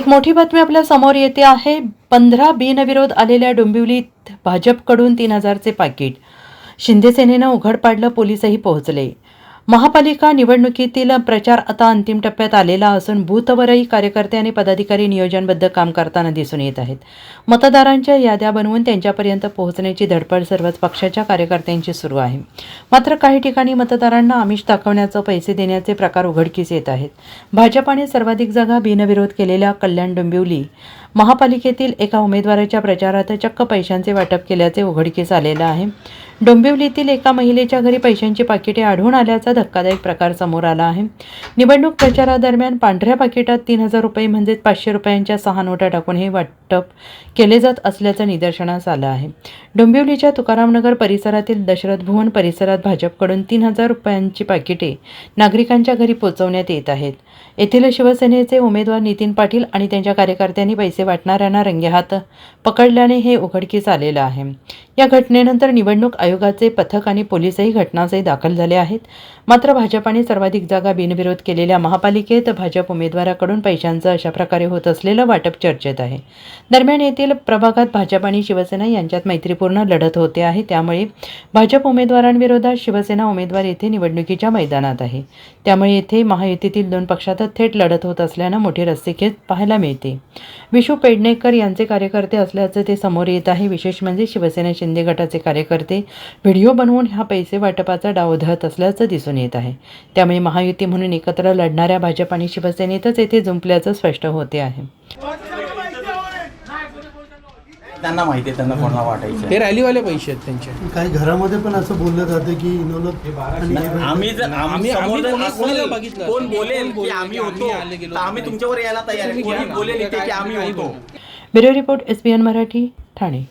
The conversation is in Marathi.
एक मोठी बातमी आपल्या समोर येते आहे। 15 बिनविरोध आलेल्या डोंबिवलीत भाजपकडून 3000चे पाकिट। शिंदे सेनेनं उघड पाडलं, पोलीसही पोहोचले। महापालिका निवडणुकीतील प्रचार आता अंतिम टप्प्यात आलेला असून बूथवरही कार्यकर्ते आणि पदाधिकारी नियोजनबद्ध काम करताना दिसून येत आहेत। मतदारांच्या याद्या बनवून त्यांच्यापर्यंत पोहोचण्याची धडपड सर्वच पक्षाच्या कार्यकर्त्यांची सुरू आहे। मात्र काही ठिकाणी मतदारांना आमिष दाखवण्याचं, पैसे देण्याचे प्रकार उघडकीस येत आहेत। भाजपाने सर्वाधिक जागा बिनविरोध केलेल्या कल्याण डोंबिवली महापालिकेतील एका उमेदवाराच्या प्रचारात चक्क पैशांचे वाटप केल्याचे उघडकीस आलेलं आहे। डोंबिवलीतील एका महिलेच्या घरी पैशांची पाकिटे आढळून आल्याचा धक्कादायक प्रकार समोर आला आहे। निवडणूक प्रचारादरम्यान पांढऱ्या पाकिटात 3000 रुपये म्हणजेच 500 रुपयांच्या 6 नोटा टाकून हे वाटप केले जात असल्याचं निदर्शनास आलं आहे। डोंबिवलीच्या तुकारामनगर परिसरातील दशरथ भुवन परिसरात भाजपकडून 3000 रुपयांची पाकिटे नागरिकांच्या घरी पोहोचवण्यात येत आहेत। येथील शिवसेनेचे उमेदवार नितीन पाटील आणि त्यांच्या कार्यकर्त्यांनी पैसे वाटणाऱ्यांना रंगेहात पकडल्याने हे उघडकीस आलेलं आहे। या घटनेनंतर निवडणूक आयोगाचे पथक आणि पोलीसही घटनास्थळी दाखल झाले आहेत। मात्र भाजपाने सर्वाधिक जागा बिनविरोध केलेल्या महापालिकेत भाजप उमेदवाराकडून पैशांचं अशा प्रकारे होत असलेलं वाटप चर्चेत आहे। दरम्यान येथील प्रभागात भाजप आणि शिवसेना यांच्यात मैत्रीपूर्ण लढत होते आहे। त्यामुळे भाजप उमेदवारांविरोधात शिवसेना उमेदवार येथे निवडणुकीच्या मैदानात आहे। त्यामुळे येथे महायुतीतील दोन पक्षात थेट लढत होत असल्यानं मोठी रस्सीखेच पाहायला मिळते। विशू पेडणेकर यांचे कार्यकर्ते असल्याचं ते समोर येत आहे। विशेष म्हणजे शिवसेना शिंदे गटाचे कार्यकर्ते व्हिडिओ बनवून हा पैसे वाटपाचा डाव धरत असल्याचं दिसून येत आहे। त्यामुळे महायुती म्हणून एकत्र लढणाऱ्या भाजप आणि शिवसेनेतच येथे जुंपल्याचं स्पष्ट होते आहे। त्यांना माहिती आहे त्यांना कोणाला वाटायचं ते रॅलीवाले पैसे आहेत त्यांचे। काही घरामध्ये पण असं बोललं जातं की आम्ही बघितलं कोण बोलेल की आम्ही होतो तर आम्ही तुमच्यावर यायला तयार आहे। कोणी बोलेल की आम्ही होतो। Bureau report SBN Marathi, Thane.